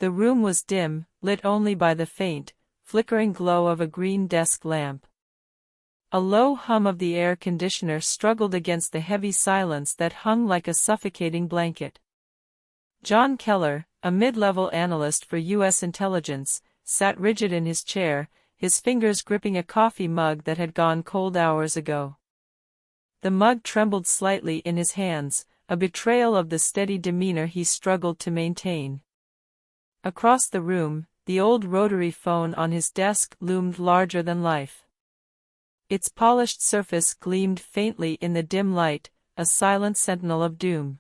The room was dim, lit only by the faint, flickering glow of a green desk lamp. A low hum of the air conditioner struggled against the heavy silence that hung like a suffocating blanket. John Keller, a mid-level analyst for U.S. intelligence, sat rigid in his chair, his fingers gripping a coffee mug that had gone cold hours ago. The mug trembled slightly in his hands, a betrayal of the steady demeanor he struggled to maintain. Across the room, the old rotary phone on his desk loomed larger than life. Its polished surface gleamed faintly in the dim light, a silent sentinel of doom.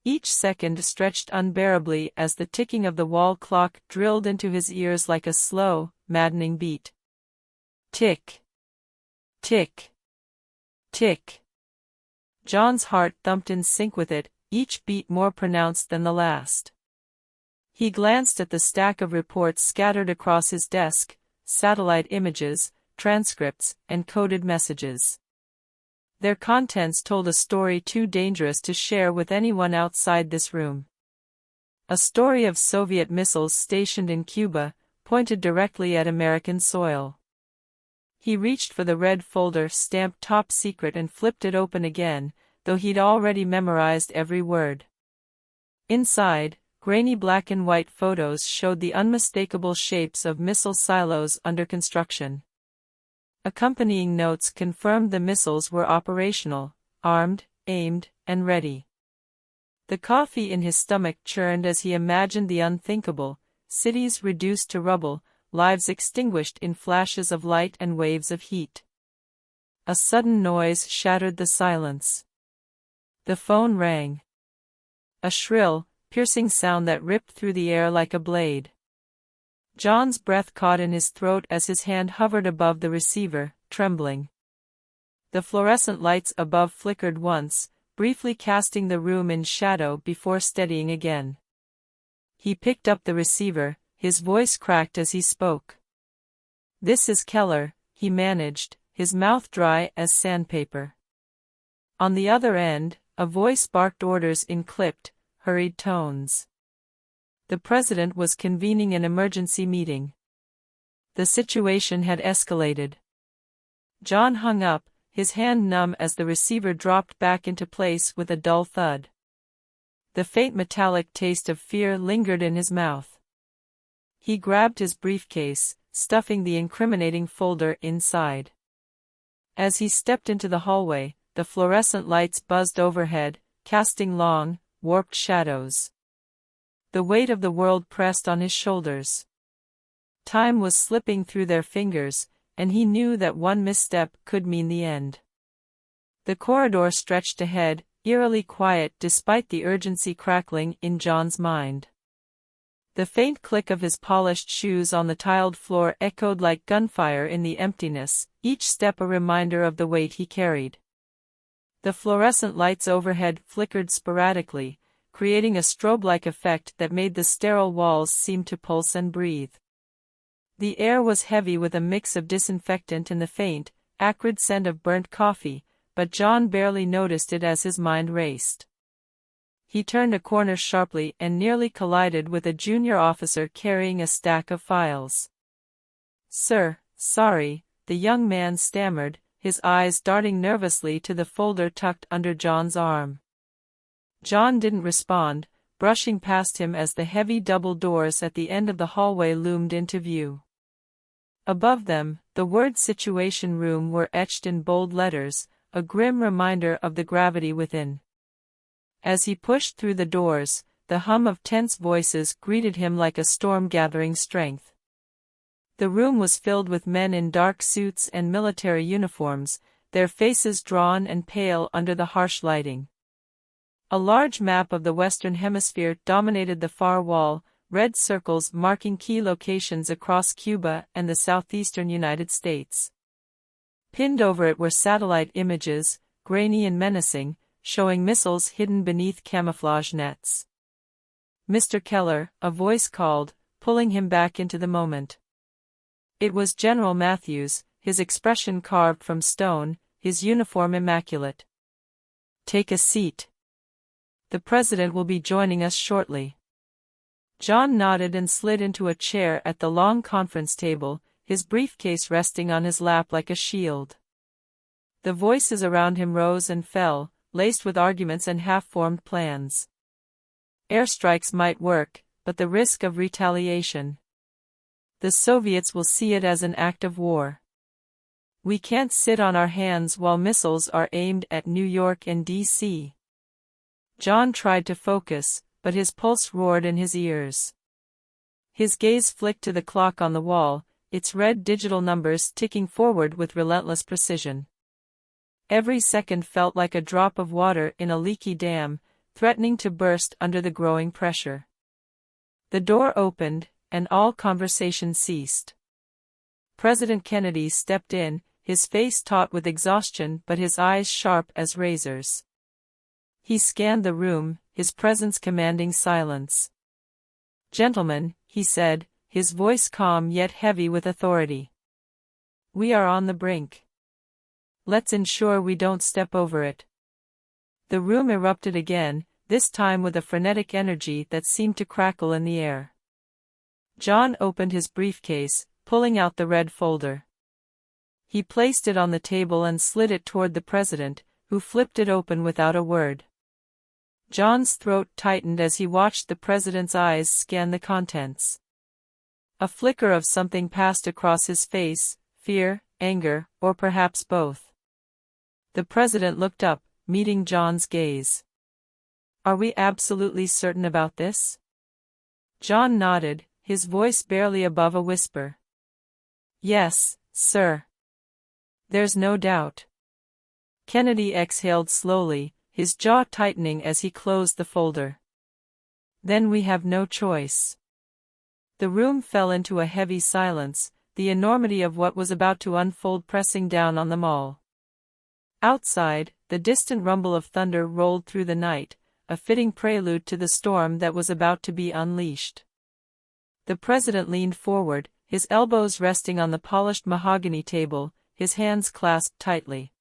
Each second stretched unbearably as the ticking of the wall clock drilled into his ears like a slow, maddening beat. Tick. Tick. Tick. John's heart thumped in sync with it, each beat more pronounced than the last. He glanced at the stack of reports scattered across his desk, satellite images, transcripts, and coded messages. Their contents told a story too dangerous to share with anyone outside this room. A story of Soviet missiles stationed in Cuba, pointed directly at American soil. He reached for the red folder stamped top secret and flipped it open again, though he'd already memorized every word. Inside, grainy black and white photos showed the unmistakable shapes of missile silos under construction. Accompanying notes confirmed the missiles were operational, armed, aimed, and ready. The coffee in his stomach churned as he imagined the unthinkable: cities reduced to rubble, lives extinguished in flashes of light and waves of heat. A sudden noise shattered the silence. The phone rang. A shrill, piercing sound that ripped through the air like a blade. John's breath caught in his throat as his hand hovered above the receiver, trembling. The fluorescent lights above flickered once, briefly casting the room in shadow before steadying again. He picked up the receiver, his voice cracked as he spoke. "This is Keller," he managed, his mouth dry as sandpaper. On the other end, a voice barked orders in clipped, hurried tones. The president was convening an emergency meeting. The situation had escalated. John hung up, his hand numb as the receiver dropped back into place with a dull thud. The faint metallic taste of fear lingered in his mouth. He grabbed his briefcase, stuffing the incriminating folder inside. As he stepped into the hallway, the fluorescent lights buzzed overhead, casting long, warped shadows. The weight of the world pressed on his shoulders. Time was slipping through their fingers, and he knew that one misstep could mean the end. The corridor stretched ahead, eerily quiet despite the urgency crackling in John's mind. The faint click of his polished shoes on the tiled floor echoed like gunfire in the emptiness, each step a reminder of the weight he carried. The fluorescent lights overhead flickered sporadically, creating a strobe-like effect that made the sterile walls seem to pulse and breathe. The air was heavy with a mix of disinfectant and the faint, acrid scent of burnt coffee, but John barely noticed it as his mind raced. He turned a corner sharply and nearly collided with a junior officer carrying a stack of files. "Sir, sorry," the young man stammered, his eyes darting nervously to the folder tucked under John's arm. John didn't respond, brushing past him as the heavy double doors at the end of the hallway loomed into view. Above them, the words "Situation Room" were etched in bold letters, a grim reminder of the gravity within. As he pushed through the doors, the hum of tense voices greeted him like a storm gathering strength. The room was filled with men in dark suits and military uniforms, their faces drawn and pale under the harsh lighting. A large map of the Western Hemisphere dominated the far wall, red circles marking key locations across Cuba and the southeastern United States. Pinned over it were satellite images, grainy and menacing, showing missiles hidden beneath camouflage nets. "Mr. Keller," a voice called, pulling him back into the moment. It was General Matthews, his expression carved from stone, his uniform immaculate. "Take a seat. The president will be joining us shortly." John nodded and slid into a chair at the long conference table, his briefcase resting on his lap like a shield. The voices around him rose and fell, laced with arguments and half-formed plans. Airstrikes might work, but the risk of retaliation. The Soviets will see it as an act of war. We can't sit on our hands while missiles are aimed at New York and D.C. John tried to focus, but his pulse roared in his ears. His gaze flicked to the clock on the wall, its red digital numbers ticking forward with relentless precision. Every second felt like a drop of water in a leaky dam, threatening to burst under the growing pressure. The door opened, and all conversation ceased. President Kennedy stepped in, his face taut with exhaustion but his eyes sharp as razors. He scanned the room, his presence commanding silence. "Gentlemen," he said, his voice calm yet heavy with authority. "We are on the brink. Let's ensure we don't step over it." The room erupted again, this time with a frenetic energy that seemed to crackle in the air. John opened his briefcase, pulling out the red folder. He placed it on the table and slid it toward the president, who flipped it open without a word. John's throat tightened as he watched the president's eyes scan the contents. A flicker of something passed across his face, fear, anger, or perhaps both. The president looked up, meeting John's gaze. "Are we absolutely certain about this?" John nodded, his voice barely above a whisper. "Yes, sir. There's no doubt." Kennedy exhaled slowly, his jaw tightening as he closed the folder. "Then we have no choice." The room fell into a heavy silence, the enormity of what was about to unfold pressing down on them all. Outside, the distant rumble of thunder rolled through the night, a fitting prelude to the storm that was about to be unleashed. The president leaned forward, his elbows resting on the polished mahogany table, his hands clasped tightly.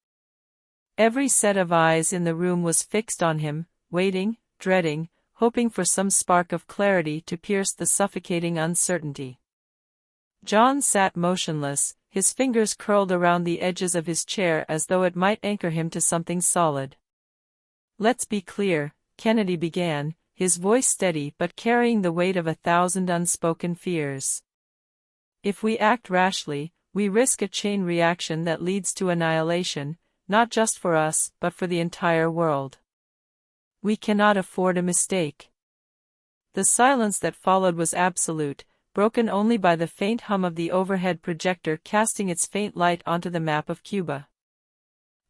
Every set of eyes in the room was fixed on him, waiting, dreading, hoping for some spark of clarity to pierce the suffocating uncertainty. John sat motionless, his fingers curled around the edges of his chair as though it might anchor him to something solid. "Let's be clear," Kennedy began, his voice steady but carrying the weight of 1,000 unspoken fears. "If we act rashly, we risk a chain reaction that leads to annihilation, not just for us but for the entire world. We cannot afford a mistake." The silence that followed was absolute, broken only by the faint hum of the overhead projector casting its faint light onto the map of Cuba.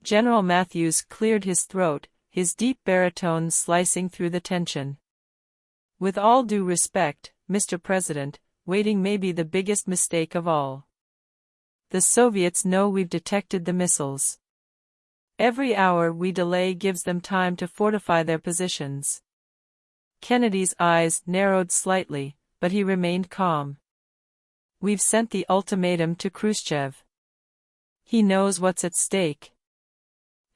General Matthews cleared his throat, his deep baritone slicing through the tension. "With all due respect, Mr. President, waiting may be the biggest mistake of all. The Soviets know we've detected the missiles. Every hour we delay gives them time to fortify their positions." Kennedy's eyes narrowed slightly, but he remained calm. "We've sent the ultimatum to Khrushchev. He knows what's at stake.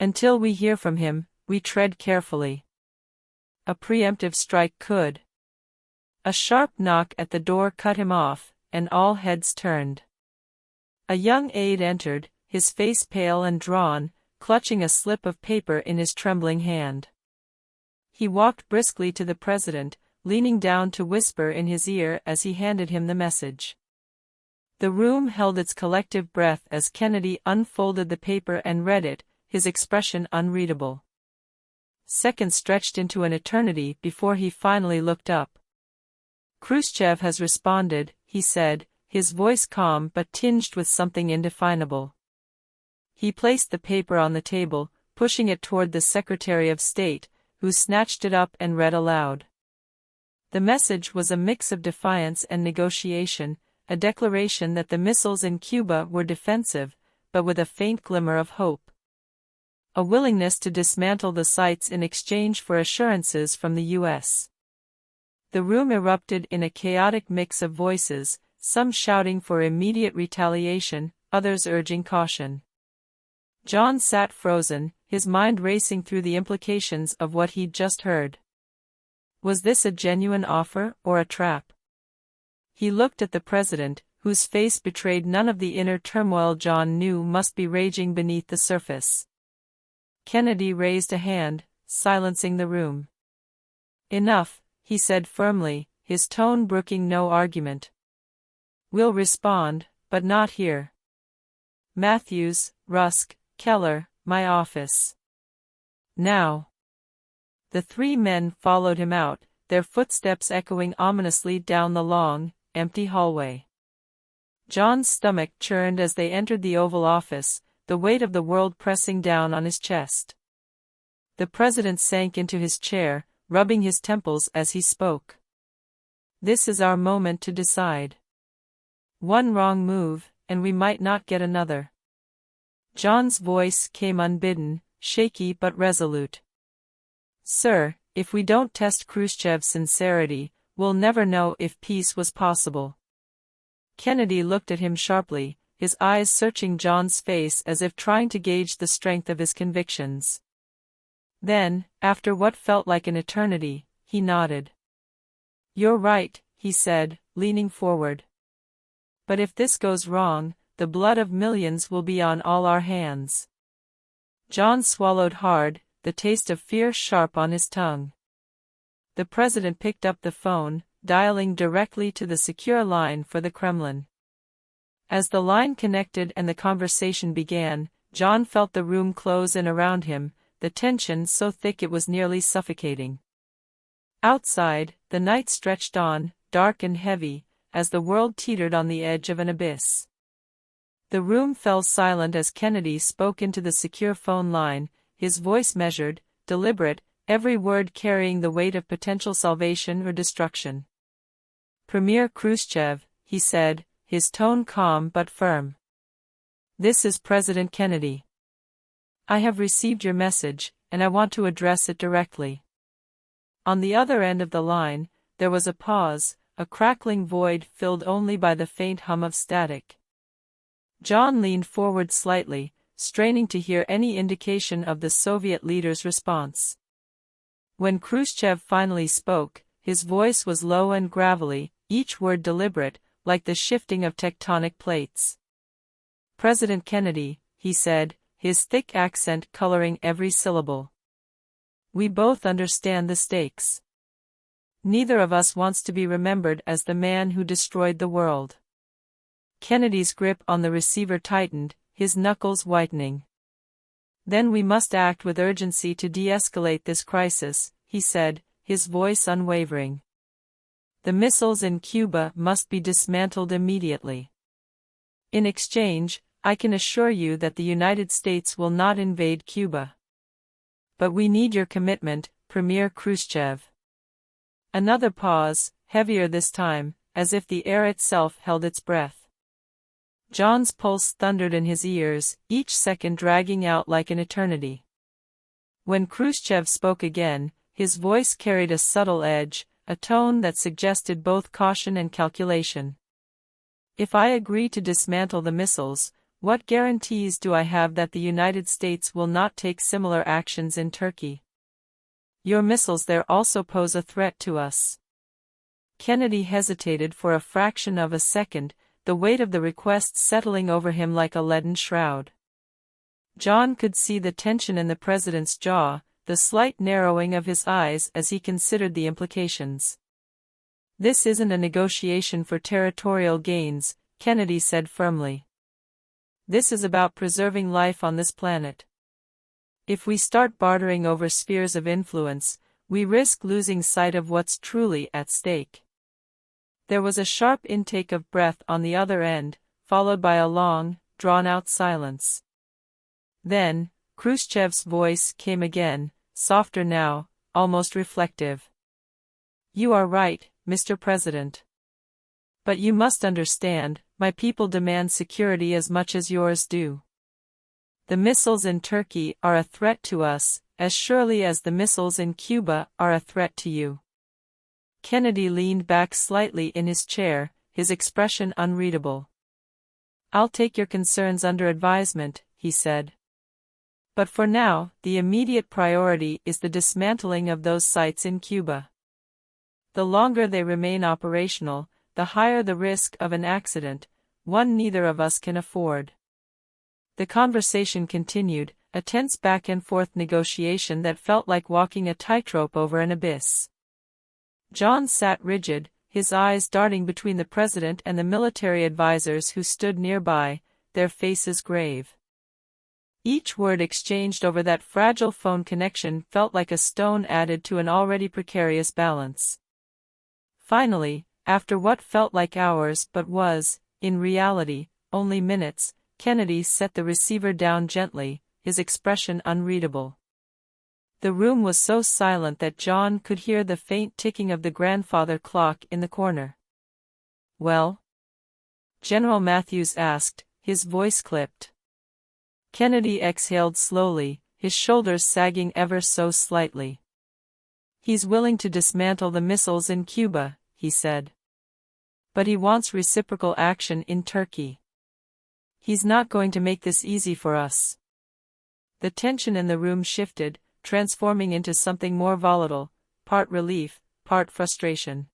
Until we hear from him, we tread carefully. A preemptive strike could." A sharp knock at the door cut him off, and all heads turned. A young aide entered, his face pale and drawn, clutching a slip of paper in his trembling hand. He walked briskly to the president, leaning down to whisper in his ear as he handed him the message. The room held its collective breath as Kennedy unfolded the paper and read it, his expression unreadable. Seconds stretched into an eternity before he finally looked up. "Khrushchev has responded," he said, his voice calm but tinged with something indefinable. He placed the paper on the table, pushing it toward the Secretary of State, who snatched it up and read aloud. The message was a mix of defiance and negotiation, a declaration that the missiles in Cuba were defensive, but with a faint glimmer of hope. A willingness to dismantle the sites in exchange for assurances from the U.S. The room erupted in a chaotic mix of voices, some shouting for immediate retaliation, others urging caution. John sat frozen, his mind racing through the implications of what he'd just heard. Was this a genuine offer or a trap? He looked at the president, whose face betrayed none of the inner turmoil John knew must be raging beneath the surface. Kennedy raised a hand, silencing the room. "Enough," he said firmly, his tone brooking no argument. "We'll respond, but not here. Matthews, Rusk, Keller, my office. Now." The three men followed him out, their footsteps echoing ominously down the long, empty hallway. John's stomach churned as they entered the Oval Office, the weight of the world pressing down on his chest. The president sank into his chair, rubbing his temples as he spoke. "This is our moment to decide. One wrong move, and we might not get another." John's voice came unbidden, shaky but resolute. "Sir, if we don't test Khrushchev's sincerity, we'll never know if peace was possible." Kennedy looked at him sharply, his eyes searching John's face as if trying to gauge the strength of his convictions. Then, after what felt like an eternity, he nodded. "You're right," he said, leaning forward. "But if this goes wrong, the blood of millions will be on all our hands." John swallowed hard, the taste of fear sharp on his tongue. The president picked up the phone, dialing directly to the secure line for the Kremlin. As the line connected and the conversation began, John felt the room close in around him, the tension so thick it was nearly suffocating. Outside, the night stretched on, dark and heavy, as the world teetered on the edge of an abyss. The room fell silent as Kennedy spoke into the secure phone line, his voice measured, deliberate, every word carrying the weight of potential salvation or destruction. "Premier Khrushchev," he said, his tone calm but firm. "This is President Kennedy. I have received your message, and I want to address it directly." On the other end of the line, there was a pause, a crackling void filled only by the faint hum of static. John leaned forward slightly, straining to hear any indication of the Soviet leader's response. When Khrushchev finally spoke, his voice was low and gravelly, each word deliberate, like the shifting of tectonic plates. "President Kennedy," he said, his thick accent coloring every syllable. "We both understand the stakes. Neither of us wants to be remembered as the man who destroyed the world." Kennedy's grip on the receiver tightened, his knuckles whitening. "Then we must act with urgency to de-escalate this crisis," he said, his voice unwavering. "The missiles in Cuba must be dismantled immediately. In exchange, I can assure you that the United States will not invade Cuba. But we need your commitment, Premier Khrushchev." Another pause, heavier this time, as if the air itself held its breath. John's pulse thundered in his ears, each second dragging out like an eternity. When Khrushchev spoke again, his voice carried a subtle edge, a tone that suggested both caution and calculation. "If I agree to dismantle the missiles, what guarantees do I have that the United States will not take similar actions in Turkey? Your missiles there also pose a threat to us." Kennedy hesitated for a fraction of a second, the weight of the request settling over him like a leaden shroud. John could see the tension in the president's jaw, the slight narrowing of his eyes as he considered the implications. "This isn't a negotiation for territorial gains," Kennedy said firmly. "This is about preserving life on this planet. If we start bartering over spheres of influence, we risk losing sight of what's truly at stake." There was a sharp intake of breath on the other end, followed by a long, drawn-out silence. Then, Khrushchev's voice came again, softer now, almost reflective. "You are right, Mr. President. But you must understand, my people demand security as much as yours do. The missiles in Turkey are a threat to us, as surely as the missiles in Cuba are a threat to you." Kennedy leaned back slightly in his chair, his expression unreadable. "I'll take your concerns under advisement," he said. "But for now, the immediate priority is the dismantling of those sites in Cuba. The longer they remain operational, the higher the risk of an accident, one neither of us can afford. The conversation continued, a tense back-and-forth negotiation that felt like walking a tightrope over an abyss. John sat rigid, his eyes darting between the president and the military advisors who stood nearby, their faces grave. Each word exchanged over that fragile phone connection felt like a stone added to an already precarious balance. Finally, after what felt like hours but was, in reality, only minutes, Kennedy set the receiver down gently, his expression unreadable. The room was so silent that John could hear the faint ticking of the grandfather clock in the corner. "Well?" General Matthews asked, his voice clipped. Kennedy exhaled slowly, his shoulders sagging ever so slightly. "He's willing to dismantle the missiles in Cuba," he said. "But he wants reciprocal action in Turkey. He's not going to make this easy for us." The tension in the room shifted, transforming into something more volatile, part relief, part frustration.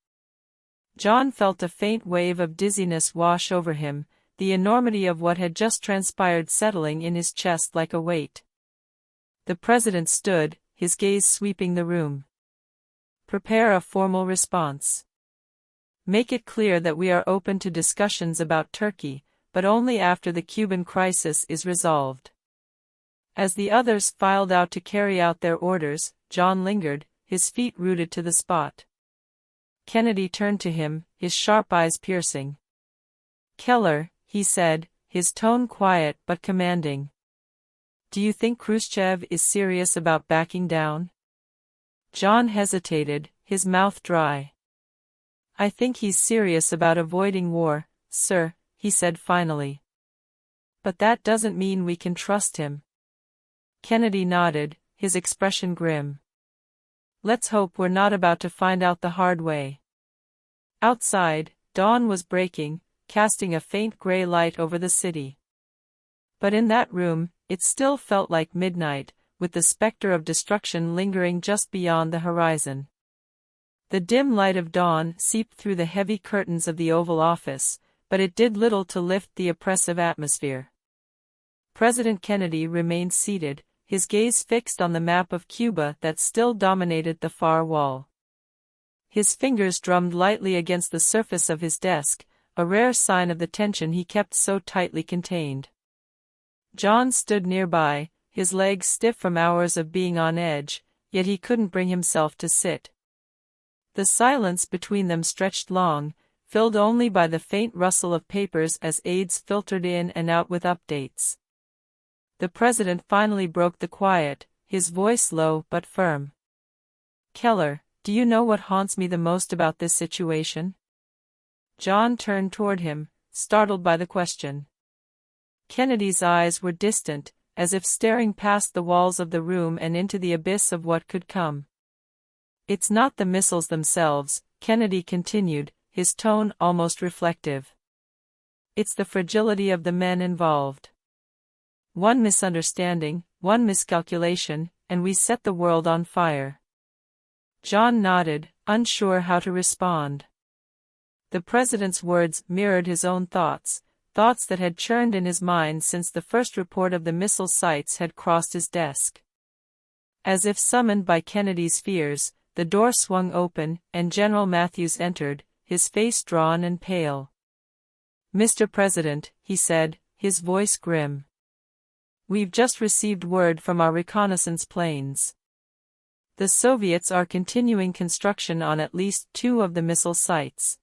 John felt a faint wave of dizziness wash over him, the enormity of what had just transpired settling in his chest like a weight. The president stood, his gaze sweeping the room. "Prepare a formal response. Make it clear that we are open to discussions about Turkey, but only after the Cuban crisis is resolved." As the others filed out to carry out their orders, John lingered, his feet rooted to the spot. Kennedy turned to him, his sharp eyes piercing. "Keller," he said, his tone quiet but commanding. "Do you think Khrushchev is serious about backing down?" John hesitated, his mouth dry. "I think he's serious about avoiding war, sir," he said finally. "But that doesn't mean we can trust him." Kennedy nodded, his expression grim. "Let's hope we're not about to find out the hard way." Outside, dawn was breaking, casting a faint gray light over the city. But in that room, it still felt like midnight, with the specter of destruction lingering just beyond the horizon. The dim light of dawn seeped through the heavy curtains of the Oval Office, but it did little to lift the oppressive atmosphere. President Kennedy remained seated, his gaze fixed on the map of Cuba that still dominated the far wall. His fingers drummed lightly against the surface of his desk, a rare sign of the tension he kept so tightly contained. John stood nearby, his legs stiff from hours of being on edge, yet he couldn't bring himself to sit. The silence between them stretched long, filled only by the faint rustle of papers as aides filtered in and out with updates. The president finally broke the quiet, his voice low but firm. "Keller, do you know what haunts me the most about this situation?" John turned toward him, startled by the question. Kennedy's eyes were distant, as if staring past the walls of the room and into the abyss of what could come. "It's not the missiles themselves," Kennedy continued, his tone almost reflective. "It's the fragility of the men involved. One misunderstanding, one miscalculation, and we set the world on fire." John nodded, unsure how to respond. The president's words mirrored his own thoughts that had churned in his mind since the first report of the missile sites had crossed his desk. As if summoned by Kennedy's fears, the door swung open, and General Matthews entered, his face drawn and pale. "Mr. President," he said, his voice grim. "We've just received word from our reconnaissance planes. The Soviets are continuing construction on at least 2 of the missile sites.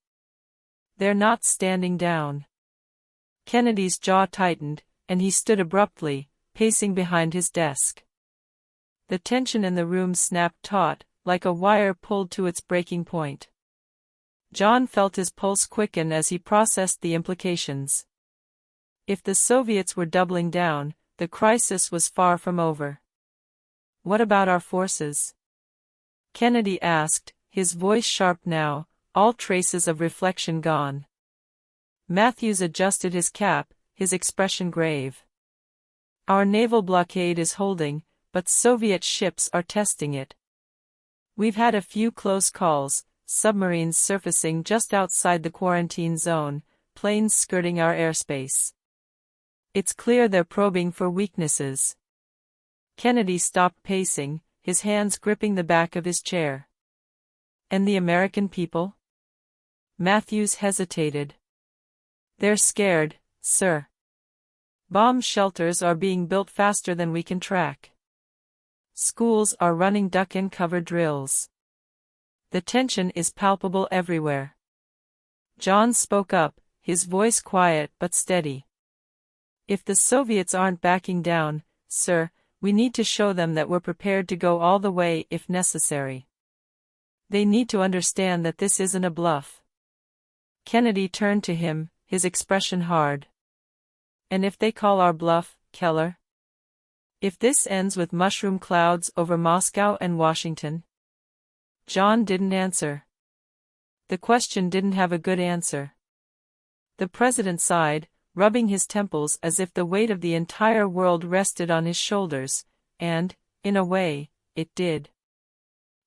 They're not standing down." Kennedy's jaw tightened, and he stood abruptly, pacing behind his desk. The tension in the room snapped taut, like a wire pulled to its breaking point. John felt his pulse quicken as he processed the implications. If the Soviets were doubling down, the crisis was far from over. "What about our forces?" Kennedy asked, his voice sharp now, all traces of reflection gone. Matthews adjusted his cap, his expression grave. "Our naval blockade is holding, but Soviet ships are testing it. We've had a few close calls, submarines surfacing just outside the quarantine zone, planes skirting our airspace. It's clear they're probing for weaknesses. Kennedy stopped pacing, his hands gripping the back of his chair. And the American people? Matthews hesitated. They're scared, sir. Bomb shelters are being built faster than we can track. Schools are running duck and cover drills. The tension is palpable everywhere. John spoke up, his voice quiet but steady. If the Soviets aren't backing down, sir, we need to show them that we're prepared to go all the way if necessary. They need to understand that this isn't a bluff. Kennedy turned to him, his expression hard. And if they call our bluff, Keller? If this ends with mushroom clouds over Moscow and Washington? John didn't answer. The question didn't have a good answer. The president sighed, rubbing his temples as if the weight of the entire world rested on his shoulders, and, in a way, it did.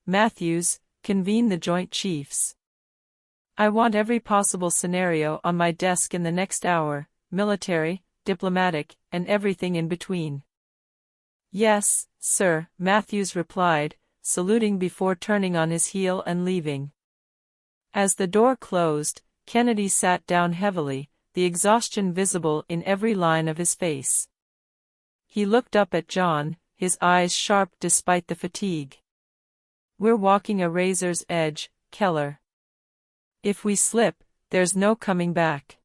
Matthews, convene the Joint Chiefs. I want every possible scenario on my desk in the next hour, military, diplomatic, and everything in between. Yes, sir, Matthews replied, saluting before turning on his heel and leaving. As the door closed, Kennedy sat down heavily, the exhaustion visible in every line of his face. He looked up at John, his eyes sharp despite the fatigue. We're walking a razor's edge, Keller. If we slip, there's no coming back.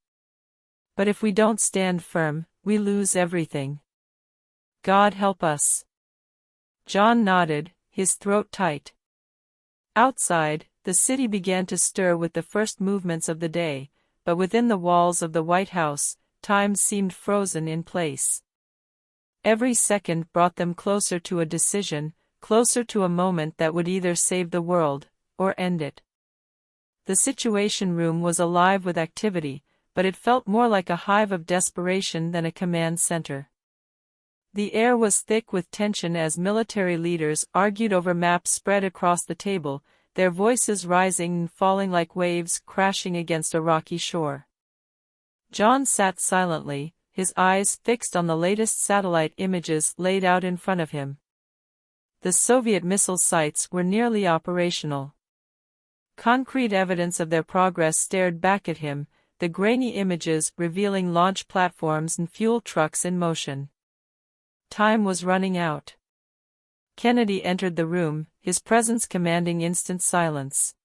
But if we don't stand firm, we lose everything. God help us. John nodded, his throat tight. Outside, the city began to stir with the first movements of the day, but within the walls of the White House, time seemed frozen in place. Every second brought them closer to a decision, closer to a moment that would either save the world, or end it. The Situation Room was alive with activity, but it felt more like a hive of desperation than a command center. The air was thick with tension as military leaders argued over maps spread across the table, their voices rising and falling like waves crashing against a rocky shore. John sat silently, his eyes fixed on the latest satellite images laid out in front of him. The Soviet missile sites were nearly operational. Concrete evidence of their progress stared back at him, the grainy images revealing launch platforms and fuel trucks in motion. Time was running out. Kennedy entered the room, his presence commanding instant silence.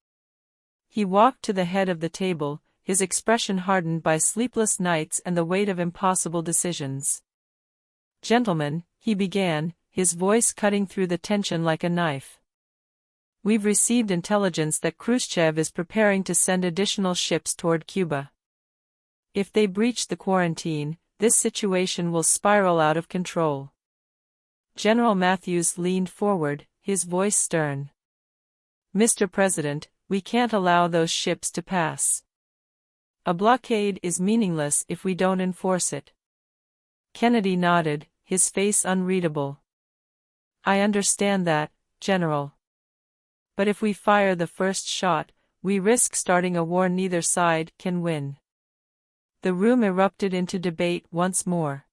He walked to the head of the table, his expression hardened by sleepless nights and the weight of impossible decisions. Gentlemen, he began, his voice cutting through the tension like a knife. We've received intelligence that Khrushchev is preparing to send additional ships toward Cuba. If they breach the quarantine, this situation will spiral out of control. General Matthews leaned forward, his voice stern. Mr. President, we can't allow those ships to pass. A blockade is meaningless if we don't enforce it. Kennedy nodded, his face unreadable. I understand that, General. But if we fire the first shot, we risk starting a war neither side can win. The room erupted into debate once more.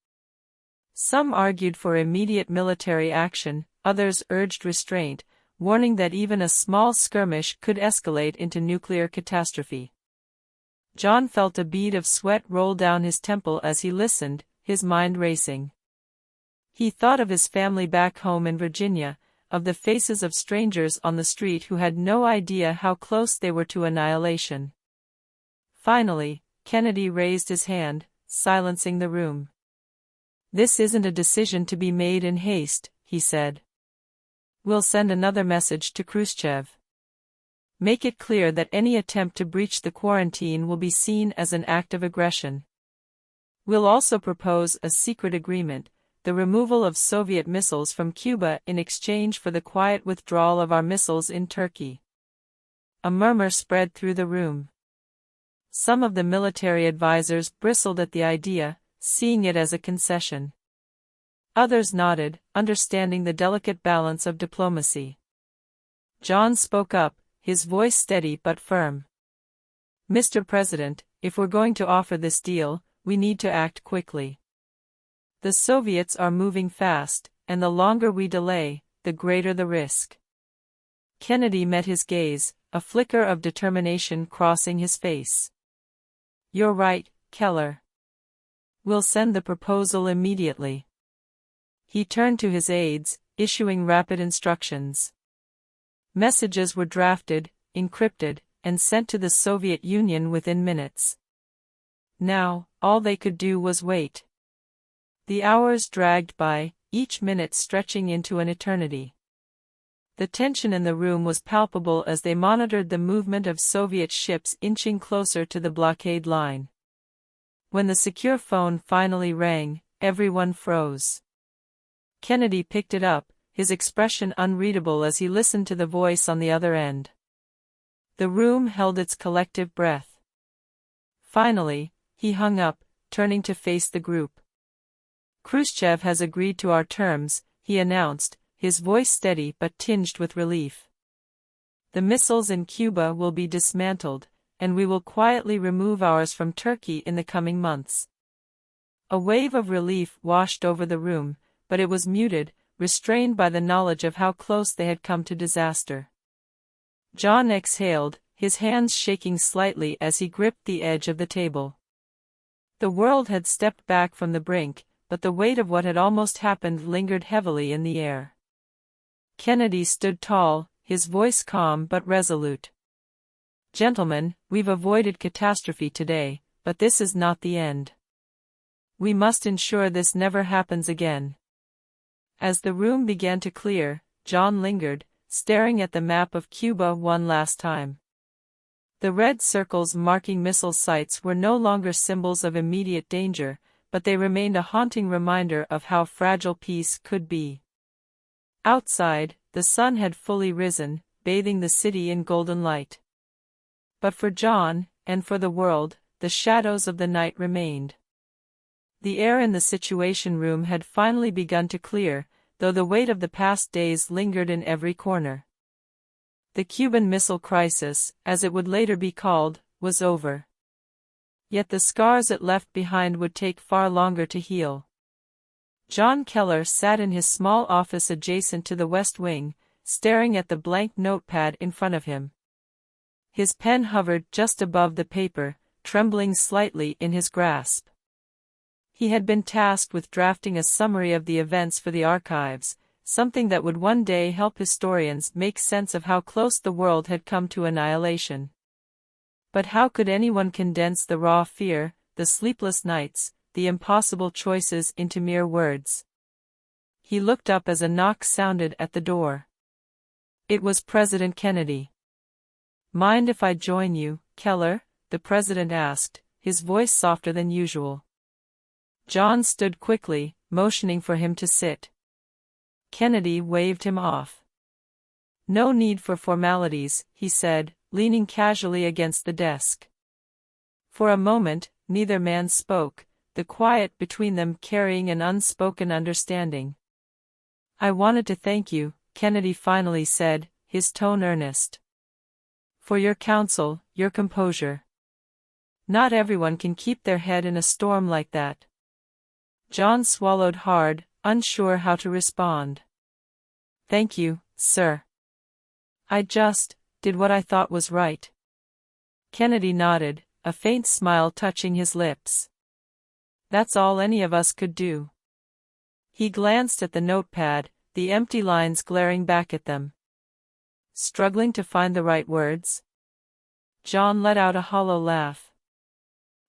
Some argued for immediate military action, others urged restraint, warning that even a small skirmish could escalate into nuclear catastrophe. John felt a bead of sweat roll down his temple as he listened, his mind racing. He thought of his family back home in Virginia, of the faces of strangers on the street who had no idea how close they were to annihilation. Finally, Kennedy raised his hand, silencing the room. This isn't a decision to be made in haste, he said. We'll send another message to Khrushchev. Make it clear that any attempt to breach the quarantine will be seen as an act of aggression. We'll also propose a secret agreement, the removal of Soviet missiles from Cuba in exchange for the quiet withdrawal of our missiles in Turkey. A murmur spread through the room. Some of the military advisors bristled at the idea, seeing it as a concession. Others nodded, understanding the delicate balance of diplomacy. John spoke up, his voice steady but firm. "Mr. President, if we're going to offer this deal, we need to act quickly. The Soviets are moving fast, and the longer we delay, the greater the risk." Kennedy met his gaze, a flicker of determination crossing his face. "You're right, Keller. We'll send the proposal immediately." He turned to his aides, issuing rapid instructions. Messages were drafted, encrypted, and sent to the Soviet Union within minutes. Now, all they could do was wait. The hours dragged by, each minute stretching into an eternity. The tension in the room was palpable as they monitored the movement of Soviet ships inching closer to the blockade line. When the secure phone finally rang, everyone froze. Kennedy picked it up, his expression unreadable as he listened to the voice on the other end. The room held its collective breath. Finally, he hung up, turning to face the group. "Khrushchev has agreed to our terms," he announced, his voice steady but tinged with relief. "The missiles in Cuba will be dismantled, and we will quietly remove ours from Turkey in the coming months." A wave of relief washed over the room, but it was muted, restrained by the knowledge of how close they had come to disaster. John exhaled, his hands shaking slightly as he gripped the edge of the table. The world had stepped back from the brink, but the weight of what had almost happened lingered heavily in the air. Kennedy stood tall, his voice calm but resolute. "Gentlemen, we've avoided catastrophe today, but this is not the end. We must ensure this never happens again." As the room began to clear, John lingered, staring at the map of Cuba one last time. The red circles marking missile sites were no longer symbols of immediate danger, but they remained a haunting reminder of how fragile peace could be. Outside, the sun had fully risen, bathing the city in golden light. But for John, and for the world, the shadows of the night remained. The air in the Situation Room had finally begun to clear, though the weight of the past days lingered in every corner. The Cuban Missile Crisis, as it would later be called, was over. Yet the scars it left behind would take far longer to heal. John Keller sat in his small office adjacent to the West Wing, staring at the blank notepad in front of him. His pen hovered just above the paper, trembling slightly in his grasp. He had been tasked with drafting a summary of the events for the archives, something that would one day help historians make sense of how close the world had come to annihilation. But how could anyone condense the raw fear, the sleepless nights, the impossible choices into mere words? He looked up as a knock sounded at the door. It was President Kennedy. "Mind if I join you, Keller?" the president asked, his voice softer than usual. John stood quickly, motioning for him to sit. Kennedy waved him off. "No need for formalities," he said, leaning casually against the desk. For a moment, neither man spoke, the quiet between them carrying an unspoken understanding. "I wanted to thank you," Kennedy finally said, his tone earnest. "For your counsel, your composure. Not everyone can keep their head in a storm like that." John swallowed hard, unsure how to respond. "Thank you, sir. I just did what I thought was right." Kennedy nodded, a faint smile touching his lips. "That's all any of us could do." He glanced at the notepad, the empty lines glaring back at them. Struggling to find the right words? John let out a hollow laugh.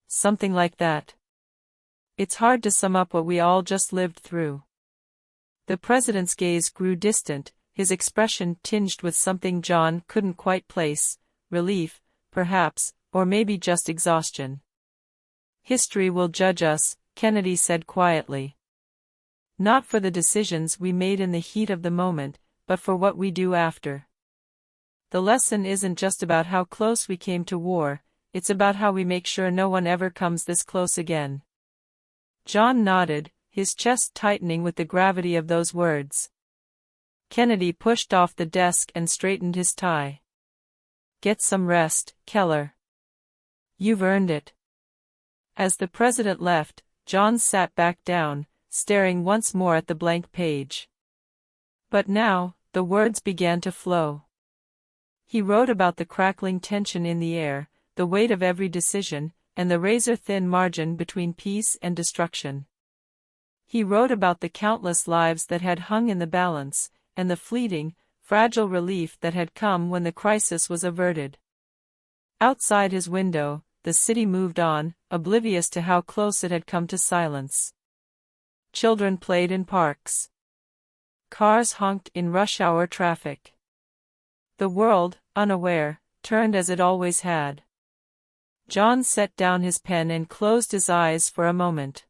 "Something like that. It's hard to sum up what we all just lived through." The president's gaze grew distant, his expression tinged with something John couldn't quite place, relief, perhaps, or maybe just exhaustion. "History will judge us," Kennedy said quietly. "Not for the decisions we made in the heat of the moment, but for what we do after. The lesson isn't just about how close we came to war, it's about how we make sure no one ever comes this close again." John nodded, his chest tightening with the gravity of those words. Kennedy pushed off the desk and straightened his tie. Get some rest, Keller. You've earned it. As the president left, John sat back down, staring once more at the blank page. But now, the words began to flow. He wrote about the crackling tension in the air, the weight of every decision, and the razor-thin margin between peace and destruction. He wrote about the countless lives that had hung in the balance, and the fleeting, fragile relief that had come when the crisis was averted. Outside his window, the city moved on, oblivious to how close it had come to silence. Children played in parks. Cars honked in rush-hour traffic. The world, unaware, turned as it always had. John set down his pen and closed his eyes for a moment.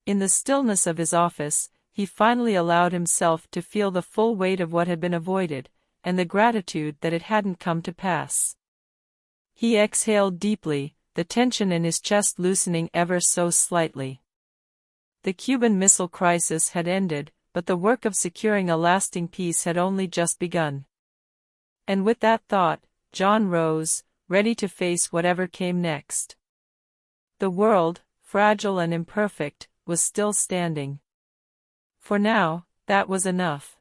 In the stillness of his office, he finally allowed himself to feel the full weight of what had been avoided, and the gratitude that it hadn't come to pass. He exhaled deeply, the tension in his chest loosening ever so slightly. The Cuban Missile Crisis had ended, but the work of securing a lasting peace had only just begun. And with that thought, John rose, ready to face whatever came next. The world, fragile and imperfect, was still standing. For now, that was enough.